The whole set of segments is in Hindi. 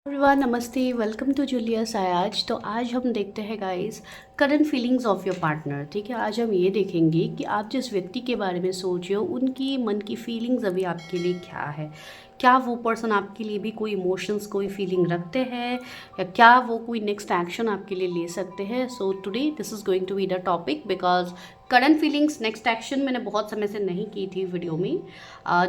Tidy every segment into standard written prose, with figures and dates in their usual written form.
एवरीवन नमस्ते, वेलकम टू जूलियस आज। तो आज हम देखते हैं guys current feelings of your partner. ठीक है, आज हम ये देखेंगे कि आप जिस व्यक्ति के बारे में सोच रहे हो उनकी मन की फीलिंग्स अभी आपके लिए क्या है। क्या वो पर्सन आपके लिए भी कोई इमोशंस, कोई फीलिंग रखते हैं, या क्या वो कोई नेक्स्ट एक्शन आपके लिए ले सकते हैं। So today this is going to be the topic because current feelings next action मैंने बहुत समय से नहीं की थी वीडियो में।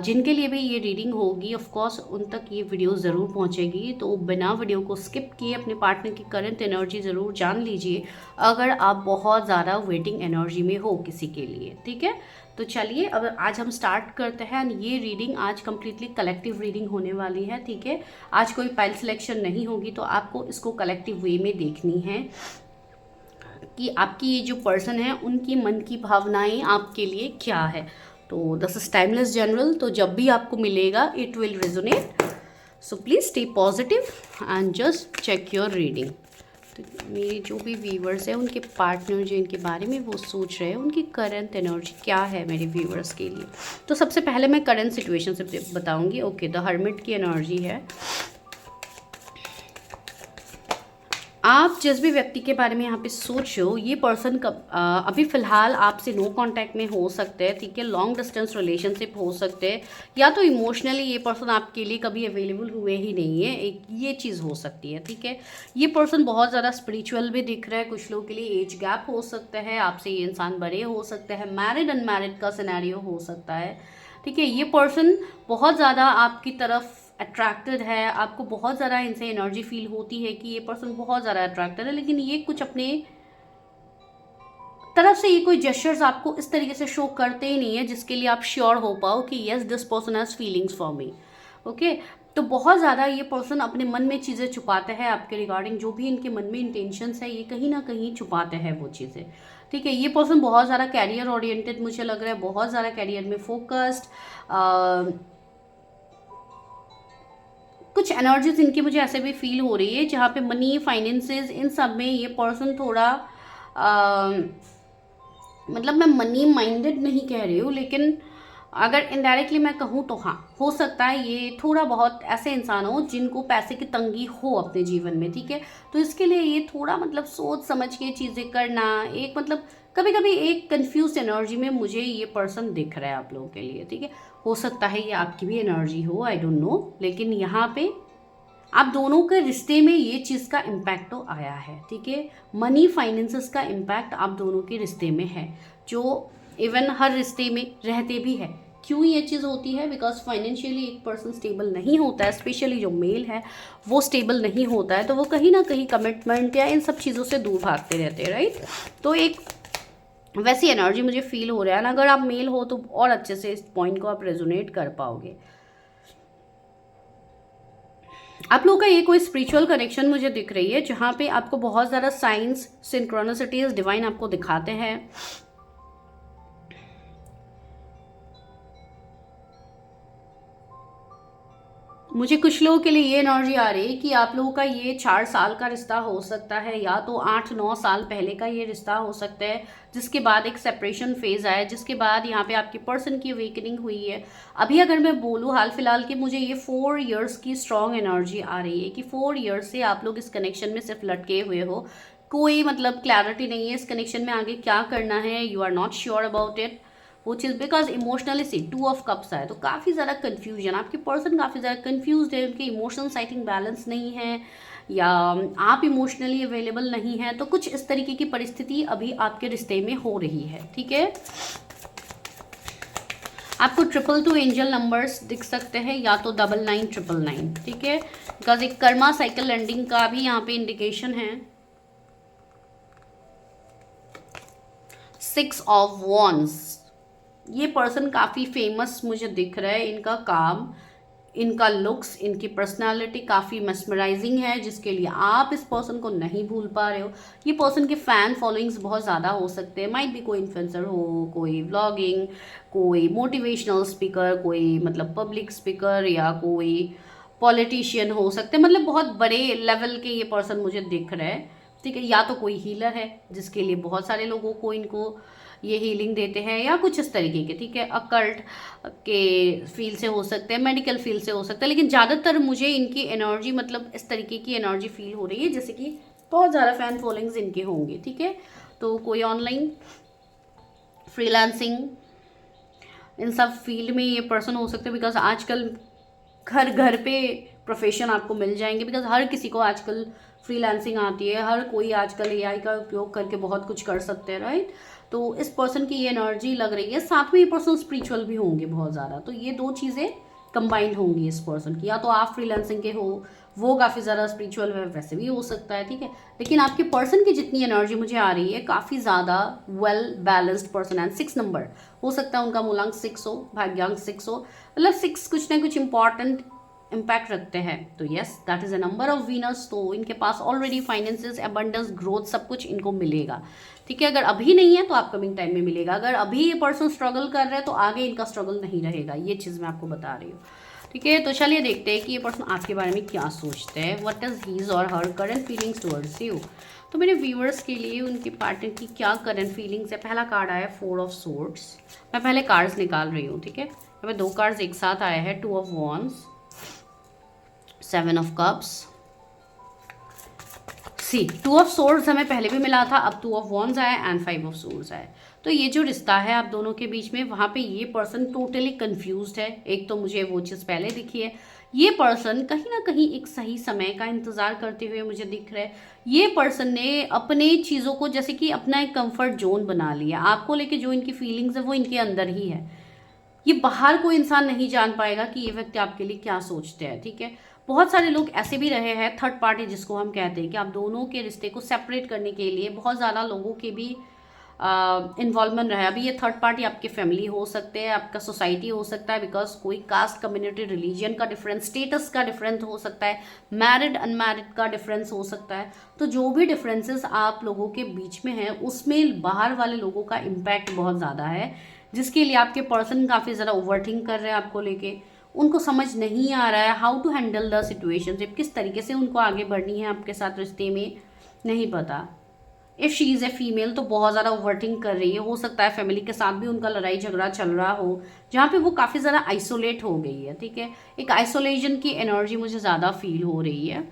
जिनके लिए भी ये रीडिंग होगी ऑफ कोर्स उन तक ये वीडियो ज़रूर पहुंचेगी, तो बिना वीडियो को स्किप किए अपने पार्टनर की करंट एनर्जी ज़रूर जान लीजिए अगर आप बहुत ज़्यादा वेटिंग एनर्जी में हो किसी के लिए। ठीक है, तो चलिए अब आज हम स्टार्ट करते हैं। ये रीडिंग आज कम्प्लीटली कलेक्टिव रीडिंग होने वाली है। ठीक है, आज कोई पाइल सिलेक्शन नहीं होगी, तो आपको इसको कलेक्टिव वे में देखनी है कि आपकी ये जो पर्सन है उनकी मन की भावनाएं आपके लिए क्या है। तो दिस इज टाइमलेस जनरल, तो जब भी आपको मिलेगा it will resonate. So please stay positive and just check your reading. तो मेरे जो भी व्यूवर्स हैं उनके पार्टनर जो इनके बारे में वो सोच रहे हैं उनकी करंट एनर्जी क्या है मेरे व्यूवर्स के लिए। तो सबसे पहले मैं करंट सिचुएशन से बताऊंगी। ओके, द हर्मिट की एनर्जी है। आप जिस भी व्यक्ति के बारे में यहाँ पे सोच रहे हो ये पर्सन अभी फ़िलहाल आपसे नो कांटेक्ट में हो सकते हैं। ठीक है, लॉन्ग डिस्टेंस रिलेशनशिप हो सकते हैं, या तो इमोशनली ये पर्सन आपके लिए कभी अवेलेबल हुए ही नहीं है, एक ये चीज़ हो सकती है। ठीक है, ये पर्सन बहुत ज़्यादा स्पिरिचुअल भी दिख रहा है। कुछ लोगों के लिए एज गैप हो सकता है, आपसे ये इंसान बड़े हो सकते हैं, मैरिड अनमैरिड का सिनेरियो हो सकता है। ठीक है, ये पर्सन बहुत ज़्यादा आपकी तरफ अट्रैक्टेड है, आपको बहुत ज़्यादा इनसे एनर्जी फील होती है कि ये पर्सन बहुत ज़्यादा अट्रैक्टेड है, लेकिन ये कुछ अपने तरफ से ये कोई जेस्चर्स आपको इस तरीके से शो करते ही नहीं है जिसके लिए आप श्योर हो पाओ कि yes this person has feelings for me. Okay, तो बहुत ज़्यादा ये पर्सन अपने मन में चीज़ें छुपाते हैं आपके रिगार्डिंग। जो भी इनके मन में इंटेंशंस है ये कहीं ना कहीं छुपाते हैं वो चीज़ें। ठीक है, ये पर्सन बहुत ज़्यादा कैरियर ओरिएंटेड मुझे लग रहा है, बहुत ज़्यादा कैरियर में फोकस्ड। कुछ एनर्जीज इनकी मुझे ऐसे भी फील हो रही है जहाँ पे मनी, फाइनेंसेस, इन सब में ये पर्सन थोड़ा मतलब मैं मनी माइंडेड नहीं कह रही हूँ, लेकिन अगर इनडायरेक्टली मैं कहूँ तो हाँ, हो सकता है ये थोड़ा बहुत ऐसे इंसान हो जिनको पैसे की तंगी हो अपने जीवन में। ठीक है, तो इसके लिए ये थोड़ा मतलब सोच समझ के चीज़ें करना, एक मतलब कभी कभी एक कंफ्यूज एनर्जी में मुझे ये पर्सन दिख रहा है आप लोगों के लिए। ठीक है, हो सकता है ये आपकी भी एनर्जी हो, आई डोंट नो, लेकिन यहाँ पे आप दोनों के रिश्ते में ये चीज़ का इम्पैक्ट तो आया है। ठीक है, मनी फाइनेंसेस का इम्पैक्ट आप दोनों के रिश्ते में है, जो इवन हर रिश्ते में रहते भी है। क्यों ये चीज़ होती है? बिकॉज फाइनेंशियली एक पर्सन स्टेबल नहीं होता है, स्पेशली जो मेल है वो स्टेबल नहीं होता है, तो वो कहीं ना कहीं कमिटमेंट या इन सब चीज़ों से दूर भागते रहते हैं। राइट, तो एक वैसी एनर्जी मुझे फील हो रहा है ना। अगर आप मेल हो तो और अच्छे से इस पॉइंट को आप रेजोनेट कर पाओगे। आप लोगों का ये कोई स्पिरिचुअल कनेक्शन मुझे दिख रही है जहाँ पे आपको बहुत ज़्यादा साइंस, सिंक्रोनिसिटीज, डिवाइन आपको दिखाते हैं। मुझे कुछ लोगों के लिए ये एनर्जी आ रही है कि आप लोगों का ये 4 साल का रिश्ता हो सकता है, या तो 8-9 साल पहले का ये रिश्ता हो सकता है, जिसके बाद एक सेपरेशन फेज आया, जिसके बाद यहाँ पे आपकी पर्सन की अवेकनिंग हुई है। अभी अगर मैं बोलूँ हाल फिलहाल की, मुझे ये 4 इयर्स की स्ट्रॉन्ग एनर्जी आ रही है कि 4 इयर्स से आप लोग इस कनेक्शन में सिर्फ लटके हुए हो। कोई मतलब क्लैरिटी नहीं है इस कनेक्शन में आगे क्या करना है, you are not sure about it वो चीज़, because emotionally see 2 of cups आए, तो काफ़ी ज़्यादा कन्फ्यूजन, आपकी पर्सन काफ़ी ज़्यादा कन्फ्यूज है, उनके इमोशनल आई थिंक बैलेंस नहीं है, या आप इमोशनली अवेलेबल नहीं है, तो कुछ इस तरीके की परिस्थिति अभी आपके रिश्ते में हो रही है। ठीक है, आपको 222 एंजल नंबर्स दिख सकते हैं, या तो 9999। ठीक है, बिकॉज एक कर्मा साइकिल एंडिंग का भी यहाँ पे इंडिकेशन है। 6 ऑफ वॉन्ड्स, ये पर्सन काफ़ी फेमस मुझे दिख रहा है, इनका काम, इनका लुक्स, इनकी पर्सनालिटी काफ़ी मेस्मराइजिंग है, जिसके लिए आप इस पर्सन को नहीं भूल पा रहे हो। ये पर्सन के फ़ैन फॉलोइंग्स बहुत ज़्यादा हो सकते हैं, माइट भी कोई इन्फ्लुएंसर हो, कोई व्लॉगिंग, कोई मोटिवेशनल स्पीकर, कोई मतलब पब्लिक स्पीकर, या कोई पॉलिटिशियन हो सकते हैं, मतलब बहुत बड़े लेवल के ये पर्सन मुझे दिख रहा है। ठीक है, या तो कोई हीलर है जिसके लिए बहुत सारे लोगों को इनको ये हीलिंग देते हैं या कुछ इस तरीके के, ठीक है, अकल्ट के फील्ड से हो सकते हैं, मेडिकल फील्ड से हो सकता है, लेकिन ज़्यादातर मुझे इनकी एनर्जी मतलब इस तरीके की एनर्जी फील हो रही है जैसे कि बहुत ज़्यादा फैन फॉलोइंग्स इनके होंगे, ठीक है। तो कोई ऑनलाइन फ्रीलांसिंग इन सब फील्ड में ये पर्सन हो सकते हैं, बिकॉज आजकल घर घर पे प्रोफेशन आपको मिल जाएंगे, बिकॉज हर किसी को आजकल फ्रीलांसिंग आती है, हर कोई आजकल एआई का उपयोग करके बहुत कुछ कर सकते हैं, राइट। तो इस पर्सन की ये एनर्जी लग रही है, साथ में ये पर्सन स्पिरिचुअल भी होंगे बहुत ज़्यादा, तो ये दो चीज़ें कंबाइंड होंगी इस पर्सन की। या तो आप फ्रीलांसिंग के हो, वो काफ़ी ज़्यादा स्पिरिचुअल है, वैसे भी हो सकता है, ठीक है। लेकिन आपके पर्सन की जितनी एनर्जी मुझे आ रही है, काफ़ी ज़्यादा वेल बैलेंस्ड पर्सन है। 6 नंबर हो सकता है उनका मूलांक 6 हो, भाग्यांक 6 हो, मतलब 6 कुछ ना कुछ इंपॉर्टेंट इम्पैक्ट रखते हैं। तो yes, that is a number of Venus. तो इनके पास ऑलरेडी फाइनेंसेस, अबंडेंस, ग्रोथ सब कुछ इनको मिलेगा, ठीक है। अगर अभी नहीं है तो आप कमिंग टाइम में मिलेगा। अगर अभी ये पर्सन स्ट्रगल कर रहा है तो आगे इनका स्ट्रगल नहीं रहेगा, ये चीज़ मैं आपको बता रही हूँ, ठीक है। तो चलिए देखते हैं कि ये पर्सन आपके बारे में क्या सोचते हैं। व्हाट इज हीज और हर करंट फीलिंग्स टुवर्ड्स यू। तो मेरे व्यूअर्स के लिए उनके पार्टनर की क्या करंट फीलिंग्स है। पहला कार्ड आया 4 ऑफ सोर्ड्स। मैं पहले कार्ड्स निकाल रही हूँ, ठीक है। यहाँ पे 2 कार्ड्स एक साथ आए हैं, 2 of wands, 7 of cups. See 2 of swords हमें पहले भी मिला था, अब 2 ऑफ वॉन्ड्स आया एंड 5 ऑफ सोर्ड्स आए। तो ये जो रिश्ता है आप दोनों के बीच में, वहाँ पे ये पर्सन टोटली कंफ्यूज्ड है। एक तो मुझे वो चीज़ पहले दिखी है, ये पर्सन कहीं ना कहीं एक सही समय का इंतज़ार करते हुए मुझे दिख रहा है। ये पर्सन ने अपने चीज़ों को जैसे कि अपना एक कंफर्ट जोन बना लिया। आपको लेके जो इनकी फीलिंग्स है वो इनके अंदर ही है, ये बाहर कोई इंसान नहीं जान पाएगा कि ये व्यक्ति आपके लिए क्या सोचते हैं, ठीक है। बहुत सारे लोग ऐसे भी रहे हैं, थर्ड पार्टी जिसको हम कहते हैं, कि आप दोनों के रिश्ते को सेपरेट करने के लिए बहुत ज़्यादा लोगों के भी इन्वॉल्वमेंट रहा है। अभी ये थर्ड पार्टी आपकी फैमिली हो सकते हैं, आपका सोसाइटी हो सकता है, बिकॉज कोई कास्ट, कम्युनिटी, रिलीजन का डिफरेंस, स्टेटस का डिफरेंस हो सकता है, मैरिड अनमैरिड का डिफरेंस हो सकता है। तो जो भी डिफरेंसेस आप लोगों के बीच में है उसमें बाहर वाले लोगों का इम्पैक्ट बहुत ज़्यादा है, जिसके लिए आपके पर्सन काफ़ी ज़्यादा ओवरथिंक कर रहे हैं आपको लेके। उनको समझ नहीं आ रहा है how to handle the situation, किस तरीके से उनको आगे बढ़नी है आपके साथ रिश्ते में, नहीं पता। If she is a female तो बहुत ज़्यादा ओवरथिंक कर रही है। हो सकता है फैमिली के साथ भी उनका लड़ाई झगड़ा चल रहा हो, जहाँ पे वो काफ़ी ज़्यादा आइसोलेट हो गई है, ठीक है। एक आइसोलेशन की एनर्जी मुझे ज़्यादा फील हो रही है।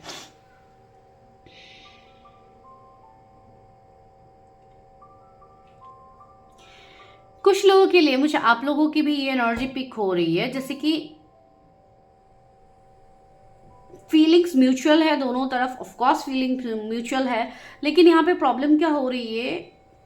कुछ लोगों के लिए मुझे आप लोगों की भी ये एनर्जी पिक हो रही है, जैसे कि फीलिंग्स म्यूचुअल है दोनों तरफ, ऑफ कोर्स फीलिंग म्यूचुअल है, लेकिन यहाँ पे प्रॉब्लम क्या हो रही है,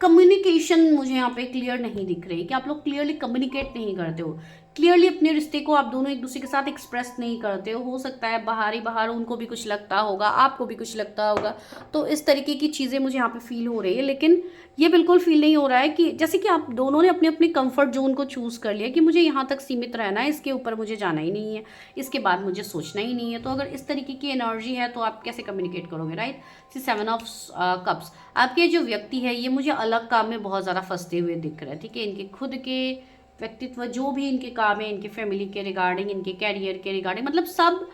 कम्युनिकेशन मुझे यहाँ पे क्लियर नहीं दिख रही, कि आप लोग क्लियरली कम्युनिकेट नहीं करते हो, क्लियरली अपने रिश्ते को आप दोनों एक दूसरे के साथ एक्सप्रेस नहीं करते हो सकता है बाहर ही बाहर उनको भी कुछ लगता होगा, आपको भी कुछ लगता होगा। तो इस तरीके की चीज़ें मुझे यहाँ पे फील हो रही है, लेकिन ये बिल्कुल फील नहीं हो रहा है कि जैसे कि आप दोनों ने अपने अपने कंफर्ट जोन को चूज़ कर लिया कि मुझे यहाँ तक सीमित रहना है, इसके ऊपर मुझे जाना ही नहीं है, इसके बाद मुझे सोचना ही नहीं है। तो अगर इस तरीके की एनर्जी है तो आप कैसे कम्युनिकेट करोगे, राइट। 7 ऑफ कप्स, आपके जो व्यक्ति है ये मुझे अलग काम में बहुत ज़्यादा फंसते हुए दिख रहे हैं, ठीक है। इनके खुद के व्यक्तित्व, जो भी इनके काम है, इनके फैमिली के रिगार्डिंग, इनके कैरियर के रिगार्डिंग, मतलब सब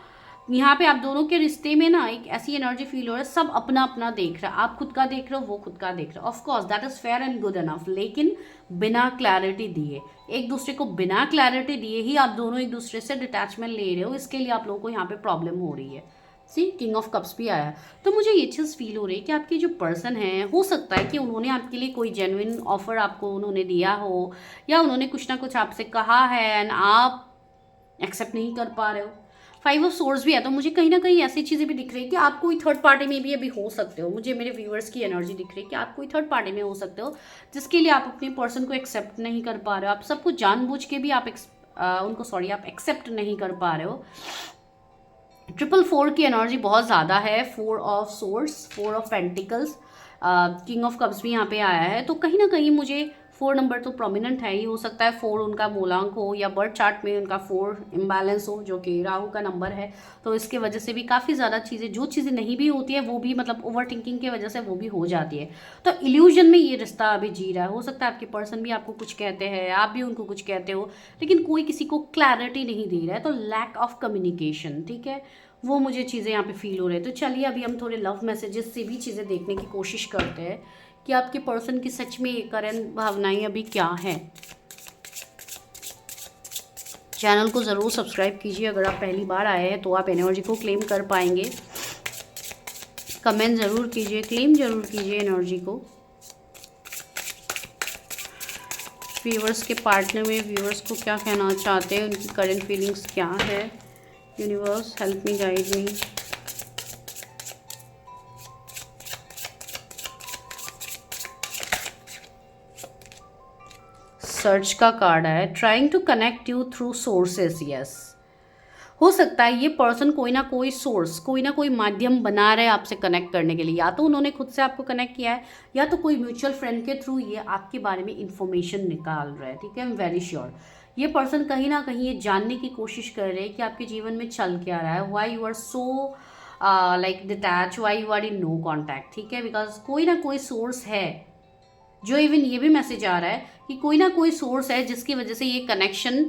यहाँ पे आप दोनों के रिश्ते में ना एक ऐसी एनर्जी फील हो रहा है, सब अपना अपना देख रहा है, आप खुद का देख रहे हो, वो खुद का देख रहा है। Of course that is fair and good enough, लेकिन बिना क्लैरिटी दिए, एक दूसरे को बिना क्लैरिटी दिए ही आप दोनों एक दूसरे से डिटैचमेंट ले रहे हो, इसके लिए आप लोगों को यहाँ पे प्रॉब्लम हो रही है। सी किंग ऑफ कप्स भी आया है। तो मुझे ये चीज़ फील हो रही है कि आपके जो पर्सन है, हो सकता है कि उन्होंने आपके लिए कोई जेन्युइन ऑफर आपको उन्होंने दिया हो, या उन्होंने कुछ ना कुछ आपसे कहा है एंड आप एक्सेप्ट नहीं कर पा रहे हो। 5 ऑफ सोर्स भी है, तो मुझे कहीं ना कहीं ऐसी चीज़ें भी दिख रही है कि आप कोई थर्ड पार्टी में भी अभी हो सकते हो। मुझे मेरे व्यूअर्स की एनर्जी दिख रही है कि आप कोई थर्ड पार्टी में हो सकते हो, जिसके लिए आप अपने पर्सन को एक्सेप्ट नहीं कर पा रहे हो। आप सब कुछ जानबूझ के भी आप आप एक्सेप्ट नहीं कर पा रहे हो। 444 की एनर्जी बहुत ज़्यादा है। 4 of source, 4 of pentacles, king of cups भी यहाँ पे आया है। तो कहीं ना कहीं मुझे 4 नंबर तो प्रोमिनेंट है ही, हो सकता है 4 उनका मूलांक हो, या बर्थ चार्ट में उनका 4 इम्बैलेंस हो, जो कि राहु का नंबर है। तो इसके वजह से भी काफ़ी ज़्यादा चीज़ें, जो चीज़ें नहीं भी होती है वो भी, मतलब ओवर थिंकिंग की वजह से वो भी हो जाती है। तो इल्यूजन में ये रिश्ता अभी जी रहा है। हो सकता है आपके पर्सन भी आपको कुछ कहते हैं, आप भी उनको कुछ कहते हो, लेकिन कोई किसी को क्लैरिटी नहीं दे रहा है। तो लैक ऑफ कम्युनिकेशन, ठीक है, वो मुझे चीज़ें यहाँ पे फील हो रहे हैं। तो चलिए अभी हम थोड़े लव मैसेजेस से भी चीज़ें देखने की कोशिश करते हैं कि आपके पर्सन की सच में करंट भावनाएं अभी क्या हैं। चैनल को ज़रूर सब्सक्राइब कीजिए, अगर आप पहली बार आए हैं तो आप एनर्जी को क्लेम कर पाएंगे। कमेंट ज़रूर कीजिए, क्लेम ज़रूर कीजिए एनर्जी को। व्यूअर्स के पार्टनर में व्यूअर्स को क्या कहना चाहते हैं, उनकी करंट फीलिंग्स क्या है। Universe help me, guide me. Search का कार्ड है, trying to connect you through sources. Yes, हो सकता है ये पर्सन कोई ना कोई सोर्स, कोई ना कोई माध्यम बना रहे हैं आपसे कनेक्ट करने के लिए। या तो उन्होंने खुद से आपको कनेक्ट किया है, या तो कोई म्यूचुअल फ्रेंड के थ्रू ये आपके बारे में इंफॉर्मेशन निकाल रहा है। ठीक है, आई एम वेरी श्योर ये पर्सन कहीं ना कहीं ये जानने की कोशिश कर रहे हैं कि आपके जीवन में चल क्या रहा है, why you are so like detach, why you are in no contact. ठीक है, बिकॉज कोई ना कोई सोर्स है, जो इवन ये भी मैसेज आ रहा है कि कोई ना कोई सोर्स है जिसकी वजह से ये कनेक्शन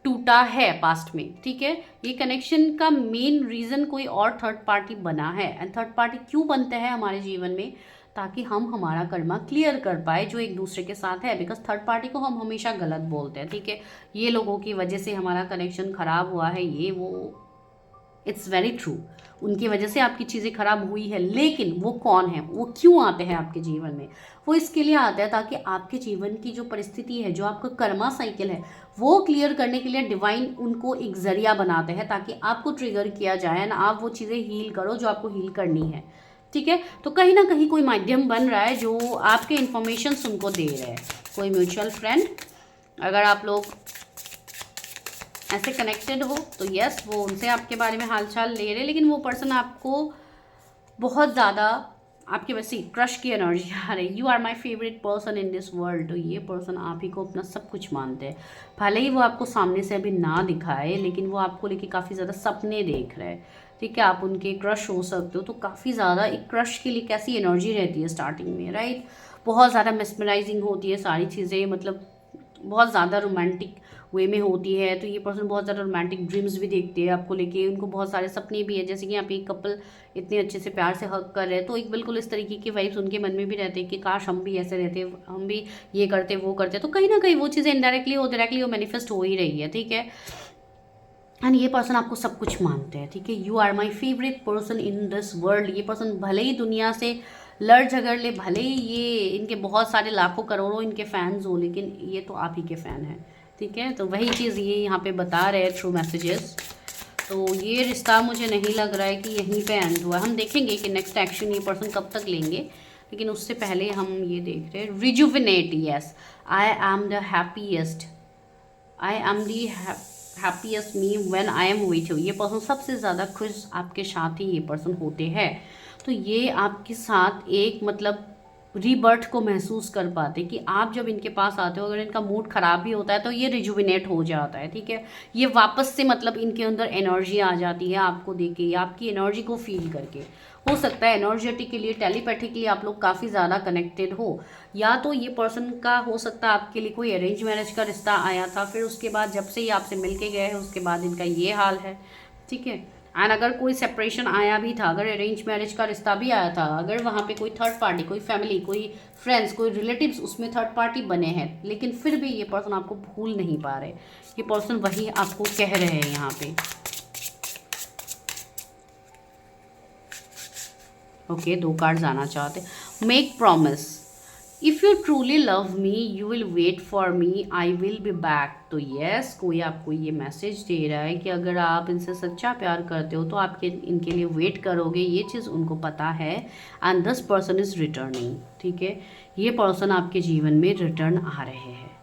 टूटा है पास्ट में। ठीक है, ये कनेक्शन का मेन रीज़न कोई और थर्ड पार्टी बना है। एंड थर्ड पार्टी क्यों बनते हैं हमारे जीवन में, ताकि हम हमारा कर्मा क्लियर कर पाए जो एक दूसरे के साथ है। बिकॉज थर्ड पार्टी को हम हमेशा गलत बोलते हैं। ठीक है, ये लोगों की वजह से हमारा कनेक्शन ख़राब हुआ है, ये वो, इट्स वेरी ट्रू, उनकी वजह से आपकी चीज़ें खराब हुई है। लेकिन वो कौन है, वो क्यों आते हैं आपके जीवन में, वो इसके लिए आते हैं ताकि आपके जीवन की जो परिस्थिति है, जो आपका कर्मा साइकिल है, वो क्लियर करने के लिए डिवाइन उनको एक जरिया बनाते हैं, ताकि आपको ट्रिगर किया जाए ना, आप वो चीज़ें हील करो जो आपको हील करनी है। ठीक है, तो कहीं ना कहीं कोई माध्यम बन रहा है जो आपके इन्फॉर्मेशन उनको दे रहे हैं। कोई म्यूचुअल फ्रेंड, अगर आप लोग ऐसे कनेक्टेड हो तो यस, वो उनसे आपके बारे में हालचाल ले रहे, लेकिन वो पर्सन आपको बहुत ज़्यादा आपके वैसे क्रश की एनर्जी आ रही। You are my favourite person in this world. तो ये पर्सन आप ही को अपना सब कुछ मानते हैं। भले ही वो आपको सामने से अभी ना दिखाए, लेकिन वो आपको लेके काफ़ी ज़्यादा सपने देख रहे हैं। ठीक है, आप उनके क्रश हो सकते हो। तो काफ़ी ज़्यादा एक क्रश के लिए कैसी एनर्जी रहती है स्टार्टिंग में, राइट, बहुत ज़्यादा मेस्मराइजिंग होती है सारी चीज़ें, मतलब बहुत ज़्यादा रोमांटिक वे में होती है। तो ये पर्सन बहुत ज़्यादा रोमांटिक ड्रीम्स भी देखते हैं आपको लेके, उनको बहुत सारे सपने भी है। जैसे कि यहाँ पे एक कपल इतने अच्छे से प्यार से हक कर रहे हैं, तो एक बिल्कुल इस तरीके की वाइब्स उनके मन में भी रहते हैं कि काश हम भी ऐसे रहते, हम भी ये करते वो करते। तो कहीं ना कहीं वो चीज़ें इनडायरेक्टली और डायरेक्टली वो मैनिफेस्ट हो ही रही है। ठीक है, एंड ये पर्सन आपको सब कुछ मानते हैं। ठीक है, you are my favourite person in this world. ये पर्सन भले ही दुनिया से लड़ झगड़ ले, भले ही ये इनके बहुत सारे लाखों करोड़ों इनके फैंस हो, लेकिन ये तो आप ही के फ़ैन हैं। ठीक है, तो वही चीज़ ये यहाँ पे बता रहे हैं थ्रू मैसेजेस। तो ये रिश्ता मुझे नहीं लग रहा है कि यहीं पे एंड हुआ। हम देखेंगे कि नेक्स्ट एक्शन ये पर्सन कब तक लेंगे, लेकिन उससे पहले हम ये देख रहे हैं rejuvenate. Yes, I am the happiest, I am the happiest me when I am with you. ये पर्सन सबसे ज़्यादा खुश आपके साथ ही ये पर्सन होते हैं। तो ये आपके साथ एक मतलब रीबर्थ को महसूस कर पाते कि आप जब इनके पास आते हो, अगर इनका मूड ख़राब भी होता है तो ये रिजुविनेट हो जाता है। ठीक है, ये वापस से मतलब इनके अंदर एनर्जी आ जाती है आपको देख के, आपकी एनर्जी को फील करके। हो सकता है एनर्जेटिकली, टेलीपैथिकली आप लोग काफ़ी ज़्यादा कनेक्टेड हो, या तो ये पर्सन का हो सकता है आपके लिए कोई अरेंज मैरिज का रिश्ता आया था, फिर उसके बाद जब से ये आपसे मिल के गए हैं उसके बाद इनका ये हाल है। ठीक है, एंड अगर कोई सेपरेशन आया भी था, अगर अरेंज मैरिज का रिश्ता भी आया था, अगर वहाँ पे कोई थर्ड पार्टी, कोई फैमिली, कोई फ्रेंड्स, कोई रिलेटिव्स उसमें थर्ड पार्टी बने हैं, लेकिन फिर भी ये पर्सन आपको भूल नहीं पा रहे। ये पर्सन वही आपको कह रहे हैं यहाँ पे। ओके, 2 कार्ड्स आना चाहते। Make promise, if you truly love me you will wait for me, I will be back. तो यस, कोई आपको ये मैसेज दे रहा है कि अगर आप इनसे सच्चा प्यार करते हो तो आपके इनके लिए वेट करोगे, ये चीज़ उनको पता है। And this person is returning. ठीक है, ये पर्सन आपके जीवन में रिटर्न आ रहे हैं।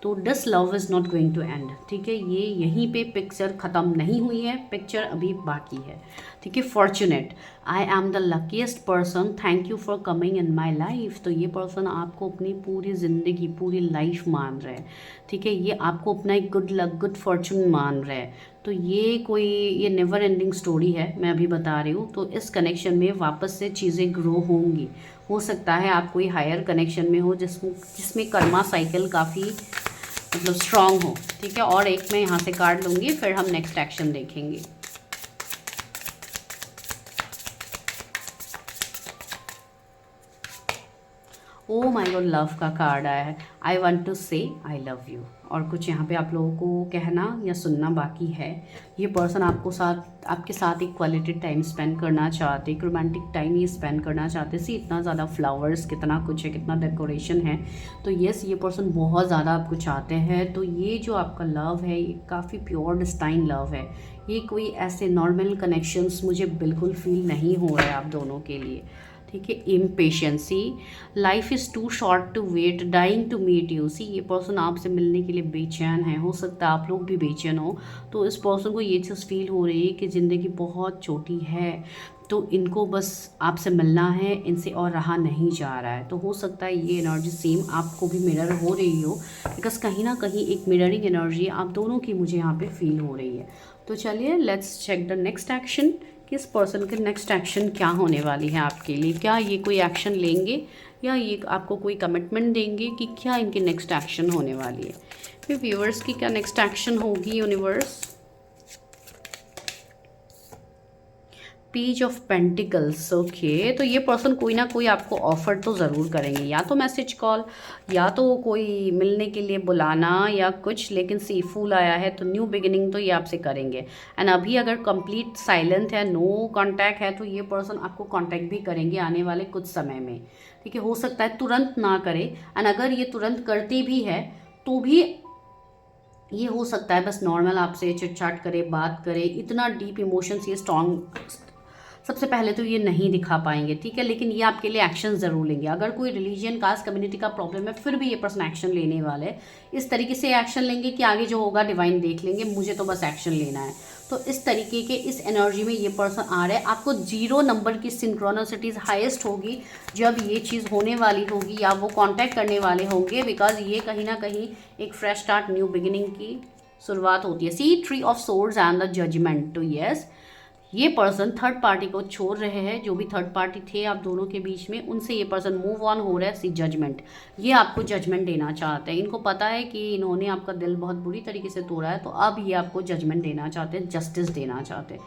तो this love is not going to end. ठीक है, ये यहीं पे पिक्चर ख़त्म नहीं हुई है, पिक्चर अभी बाकी है। ठीक है, fortunate, I am the luckiest person, thank you for coming in my life. तो ये पर्सन आपको अपनी पूरी ज़िंदगी, पूरी लाइफ मान रहे हैं। ठीक है, ये आपको अपना एक गुड लक, गुड फॉर्चून मान रहे हैं। तो ये नेवर एंडिंग स्टोरी है, मैं अभी बता रही हूँ। तो इस कनेक्शन में वापस से चीज़ें ग्रो होंगी। हो सकता है आप कोई हायर कनेक्शन में हो जिसमें कर्मा साइकिल काफ़ी मतलब स्ट्रॉन्ग हो। ठीक है, और एक मैं यहाँ से कार्ड लूँगी, फिर हम नेक्स्ट एक्शन देखेंगे। ओ माय गॉड, लव का कार्ड आया है। आई वांट टू से आई लव यू, और कुछ यहाँ पे आप लोगों को कहना या सुनना बाकी है। ये पर्सन आपके साथ एक क्वालिटी टाइम स्पेंड करना चाहते, एक रोमांटिक टाइम ये स्पेंड करना चाहते। सी इतना ज़्यादा फ्लावर्स, कितना कुछ है, कितना डेकोरेशन है। तो यस, ये पर्सन बहुत ज़्यादा आपको चाहते हैं। तो ये जो आपका लव है ये काफ़ी प्योर डिस्टाइन लव है। ये कोई ऐसे नॉर्मल कनेक्शंस मुझे बिल्कुल फील नहीं हो रहा है आप दोनों के लिए, ठीक है। Impatiency, life is too short to wait, dying to meet you. See ये पर्सन आपसे मिलने के लिए बेचैन है, हो सकता है आप लोग भी बेचैन हो। तो इस पर्सन को ये चीज़ फील हो रही है कि ज़िंदगी बहुत छोटी है, तो इनको बस आपसे मिलना है, इनसे और रहा नहीं जा रहा है। तो हो सकता है ये एनर्जी सेम आपको भी मिरर हो रही हो, बिकॉज कहीं ना कहीं एक मिररिंग एनर्जी आप दोनों की मुझे यहाँ पे फील हो रही है। तो चलिए let's check the next action, किस पर्सन के नेक्स्ट एक्शन क्या होने वाली है आपके लिए। क्या ये कोई एक्शन लेंगे या ये आपको कोई कमिटमेंट देंगे, कि क्या इनकी नेक्स्ट एक्शन होने वाली है। फिर व्यूअर्स की क्या नेक्स्ट एक्शन होगी universe. Page of pentacles, okay. तो ये पर्सन कोई ना कोई आपको ऑफर तो ज़रूर करेंगे, या तो मैसेज कॉल, या तो कोई मिलने के लिए बुलाना या कुछ। लेकिन सी फूल आया है तो न्यू बिगिनिंग तो ये आपसे करेंगे। एंड अभी अगर कंप्लीट साइलेंट है, नो कांटेक्ट है, तो ये पर्सन आपको कांटेक्ट भी करेंगे आने वाले कुछ समय में, ठीक है। हो सकता है तुरंत ना करे, एंड अगर ये तुरंत करती भी है तो भी ये हो सकता है बस नॉर्मल आपसे चिट चैट करे, बात करे। इतना डीप इमोशंस ये स्ट्रॉन्ग सबसे पहले तो ये नहीं दिखा पाएंगे, ठीक है। लेकिन ये आपके लिए एक्शन ज़रूर लेंगे। अगर कोई रिलीजन, कास्ट, कम्युनिटी का प्रॉब्लम है, फिर भी ये पर्सन एक्शन लेने वाले हैं। इस तरीके से एक्शन लेंगे कि आगे जो होगा डिवाइन देख लेंगे, मुझे तो बस एक्शन लेना है। तो इस तरीके के इस एनर्जी में ये पर्सन आ रहा है। आपको 0 नंबर की सिंक्रोनिसिटीज़ हाईएस्ट होगी जब ये चीज़ होने वाली होगी, या वो कांटेक्ट करने वाले होंगे, बिकॉज ये कहीं ना कहीं एक फ्रेश स्टार्ट, न्यू बिगिनिंग की शुरुआत होती है। See three of swords and the judgement. तो यस, ये पर्सन थर्ड पार्टी को छोड़ रहे हैं। जो भी थर्ड पार्टी थे आप दोनों के बीच में, उनसे ये पर्सन मूव ऑन हो रहा है। सी जजमेंट, ये आपको जजमेंट देना चाहते हैं। इनको पता है कि इन्होंने आपका दिल बहुत बुरी तरीके से तोड़ा है, तो अब ये आपको जजमेंट देना चाहते हैं, जस्टिस देना चाहते हैं।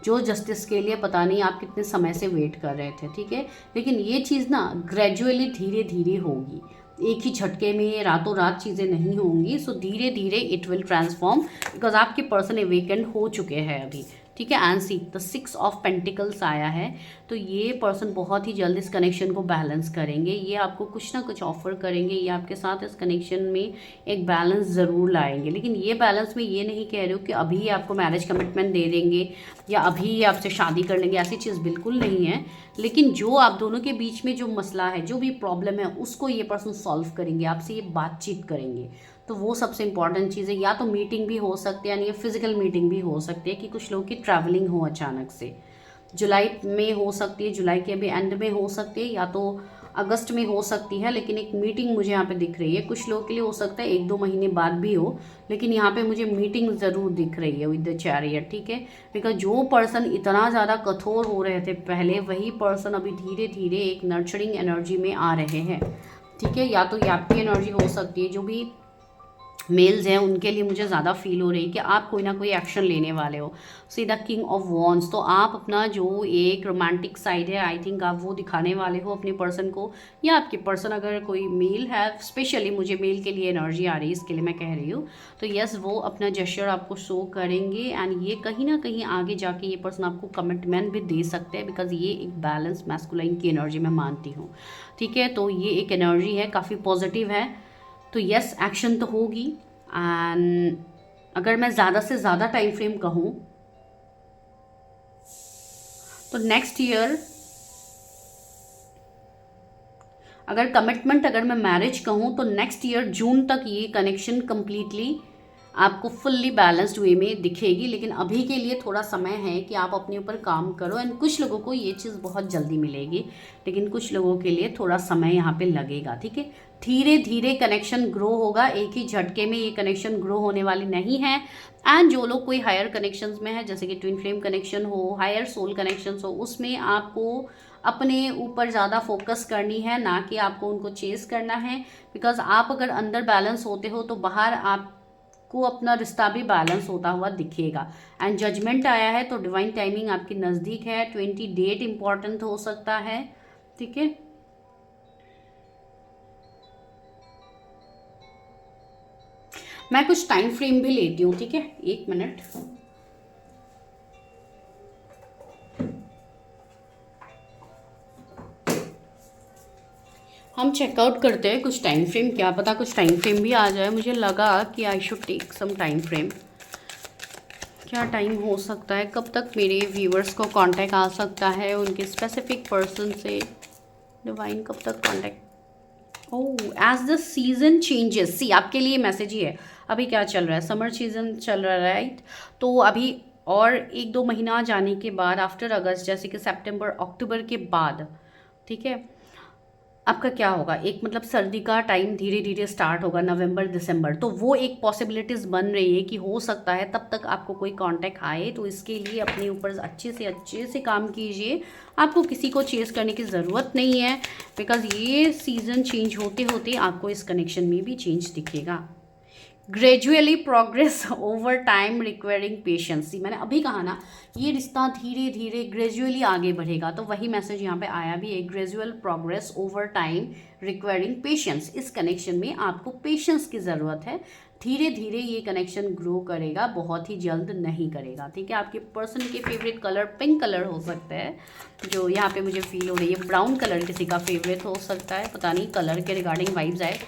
जो जस्टिस के लिए पता नहीं आप कितने समय से वेट कर रहे थे, ठीक है। लेकिन ये चीज़ ना ग्रेजुअली धीरे धीरे होगी, एक ही झटके में रातों रात चीज़ें नहीं होंगी। सो धीरे धीरे इट विल ट्रांसफॉर्म, बिकॉज आपके पर्सन अवेकेंड हो चुके हैं अभी, ठीक है। And see the 6 of pentacles आया है। तो ये पर्सन बहुत ही जल्द इस कनेक्शन को बैलेंस करेंगे। ये आपको कुछ ना कुछ ऑफर करेंगे, ये आपके साथ इस कनेक्शन में एक बैलेंस ज़रूर लाएंगे। लेकिन ये बैलेंस में ये नहीं कह रही हूँ कि अभी आपको मैरिज कमिटमेंट दे देंगे या अभी आपसे शादी कर लेंगे, ऐसी चीज़ बिल्कुल नहीं है। लेकिन जो आप दोनों के बीच में जो मसला है, जो भी प्रॉब्लम है, उसको ये पर्सन सॉल्व करेंगे, आपसे ये बातचीत करेंगे। तो वो सबसे इंपॉर्टेंट चीज़ है। या तो मीटिंग भी हो सकती है, यानी ये फिजिकल मीटिंग भी हो सकती है कि कुछ लोगों की ट्रैवलिंग हो अचानक से। जुलाई में हो सकती है, जुलाई के अभी एंड में हो सकती है, या तो अगस्त में हो सकती है। लेकिन एक मीटिंग मुझे यहाँ पे दिख रही है। कुछ लोगों के लिए हो सकता है 1-2 महीने बाद भी हो, लेकिन यहाँ पे मुझे मीटिंग ज़रूर दिख रही है विद द चैरियट, ठीक है। बिकॉज जो पर्सन इतना ज़्यादा कठोर हो रहे थे पहले, वही पर्सन अभी धीरे धीरे एक नर्चरिंग एनर्जी में आ रहे हैं, ठीक है। या तो ये आपकी एनर्जी हो सकती है, जो भी मेल्स हैं उनके लिए मुझे ज़्यादा फील हो रही है कि आप कोई ना कोई एक्शन लेने वाले हो। See the king of wands, तो आप अपना जो एक रोमांटिक साइड है, आई थिंक आप वो दिखाने वाले हो अपने पर्सन को। या आपके पर्सन अगर कोई मेल है, स्पेशली मुझे मेल के लिए एनर्जी आ रही है, इसके लिए मैं कह रही हूँ। तो यस, वो अपना जेस्चर आपको शो करेंगे। एंड ये कहीं ना कहीं आगे जाके ये पर्सन आपको कमिटमेंट भी दे सकते हैं, बिकॉज ये एक बैलेंस मैस्कुलाइन की एनर्जी मैं मानती हूँ, ठीक है। तो ये एक एनर्जी है, काफ़ी पॉजिटिव है। तो यस, एक्शन तो होगी। एंड अगर मैं ज़्यादा से ज़्यादा टाइम फ्रेम कहूँ तो नेक्स्ट ईयर, अगर कमिटमेंट, अगर मैं मैरिज कहूँ तो नेक्स्ट ईयर जून तक ये कनेक्शन कम्प्लीटली आपको फुल्ली बैलेंस्ड वे में दिखेगी। लेकिन अभी के लिए थोड़ा समय है कि आप अपने ऊपर काम करो। एंड कुछ लोगों को ये चीज़ बहुत जल्दी मिलेगी, लेकिन कुछ लोगों के लिए थोड़ा समय यहाँ पे लगेगा, ठीक है। धीरे धीरे कनेक्शन ग्रो होगा, एक ही झटके में ये कनेक्शन ग्रो होने वाली नहीं है। एंड जो लोग कोई हायर कनेक्शंस में है, जैसे कि ट्विन फ्लेम कनेक्शन हो, हायर सोल कनेक्शंस हो, उसमें आपको अपने ऊपर ज़्यादा फोकस करनी है, ना कि आपको उनको चेस करना है। बिकॉज आप अगर अंदर बैलेंस होते हो तो बाहर आपको अपना रिश्ता भी बैलेंस होता हुआ दिखेगा। एंड जजमेंट आया है, तो डिवाइन टाइमिंग आपकी नज़दीक है। 20 डेट इंपॉर्टेंट हो सकता है, ठीक है। मैं कुछ टाइम फ्रेम भी लेती हूँ, ठीक है, 1 मिनट। हम चेकआउट करते हैं कुछ टाइम फ्रेम, क्या पता कुछ टाइम फ्रेम भी आ जाए। मुझे लगा कि I should take some time frame. क्या टाइम हो सकता है, कब तक मेरे व्यूअर्स को कांटेक्ट आ सकता है उनके स्पेसिफिक पर्सन से, डिवाइन कब तक contact. Oh, as the season changes, see आपके लिए मैसेज ही है। अभी क्या चल रहा है, समर सीजन चल रहा है, राइट। तो अभी और 1-2 महीना जाने के बाद, आफ्टर अगस्त, जैसे कि सितंबर अक्टूबर के बाद, ठीक है, आपका क्या होगा, एक मतलब सर्दी का टाइम धीरे धीरे स्टार्ट होगा, नवंबर दिसंबर। तो वो एक पॉसिबिलिटीज़ बन रही है कि हो सकता है तब तक आपको कोई कांटेक्ट आए। तो इसके लिए अपने ऊपर अच्छे से काम कीजिए। आपको किसी को चेस करने की ज़रूरत नहीं है, बिकॉज ये सीज़न चेंज होते होते आपको इस कनेक्शन में भी चेंज दिखेगा। Gradually progress over time requiring patience, मैंने अभी कहा ना, ये रिश्ता धीरे धीरे ग्रेजुअली आगे बढ़ेगा। तो वही मैसेज यहाँ पे आया भी है, gradual progress over time requiring patience. इस कनेक्शन में आपको पेशेंस की ज़रूरत है। धीरे धीरे ये कनेक्शन ग्रो करेगा, बहुत ही जल्द नहीं करेगा, ठीक है। आपके पर्सन के फेवरेट कलर पिंक कलर हो सकता है, जो यहाँ पे मुझे फील हो रही है। ब्राउन कलर किसी का फेवरेट हो सकता है, पता नहीं, कलर के रिगार्डिंग वाइब्स आए।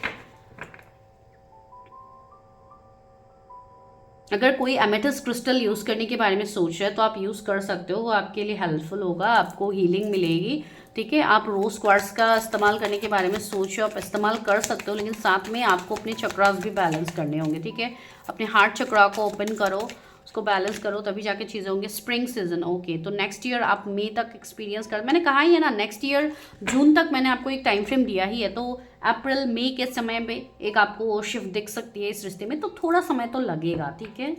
अगर कोई एमेथिस्ट क्रिस्टल यूज़ करने के बारे में सोच रहे हैं तो आप यूज़ कर सकते हो, वो आपके लिए हेल्पफुल होगा, आपको हीलिंग मिलेगी, ठीक है। आप रोज़ क्वार्ट्स का इस्तेमाल करने के बारे में सोच रहे हो, आप इस्तेमाल कर सकते हो, लेकिन साथ में आपको अपने चक्रास भी बैलेंस करने होंगे, ठीक है। अपने हार्ट चक्रा को ओपन करो, उसको बैलेंस करो, तभी जाके चीज़ें होंगी। स्प्रिंग सीजन, ओके, तो नेक्स्ट ईयर आप मई तक एक्सपीरियंस कर, मैंने कहा ही है ना, नेक्स्ट ईयर जून तक मैंने आपको एक टाइम फ्रेम दिया ही है। तो अप्रैल मई के समय पे एक आपको शिफ्ट दिख सकती है इस रिश्ते में, तो थोड़ा समय तो लगेगा, ठीक है।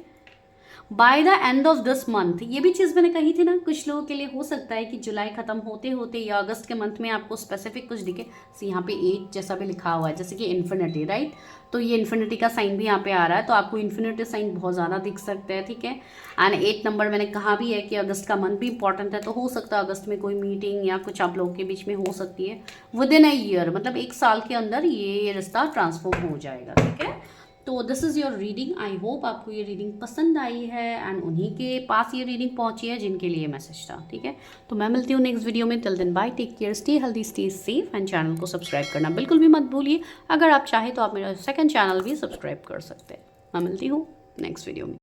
By the end of this month, ये भी चीज़ मैंने कही थी ना, कुछ लोगों के लिए हो सकता है कि जुलाई खत्म होते होते या अगस्त के मंथ में आपको स्पेसिफिक कुछ दिखे। सी यहाँ पे 8 जैसा भी लिखा हुआ है, जैसे कि इन्फिनिटी, राइट। तो ये इन्फिनिटी का साइन भी यहाँ पे आ रहा है, तो आपको इन्फिनिटी साइन बहुत ज़्यादा दिख सकते हैं, ठीक है। एंड 8 नंबर मैंने कहा भी है कि अगस्त का मंथ भी इंपॉर्टेंट है, तो हो सकता है अगस्त में कोई मीटिंग या कुछ आप लोगों के बीच में हो सकती है। विद इन अ ईयर, मतलब 1 साल के अंदर ये रिश्ता ट्रांसफॉर्म हो जाएगा, ठीक है। तो this is your reading. I hope आपको ये रीडिंग पसंद आई है एंड उन्हीं के पास ये रीडिंग पहुंची है जिनके लिए मैसेज था, ठीक है। तो मैं मिलती हूँ नेक्स्ट वीडियो में। Till then bye, take care, stay healthy, stay safe and channel को सब्सक्राइब करना बिल्कुल भी मत भूलिए। अगर आप चाहें तो आप मेरा सेकंड चैनल भी सब्सक्राइब कर सकते हैं। मैं मिलती हूँ नेक्स्ट वीडियो में।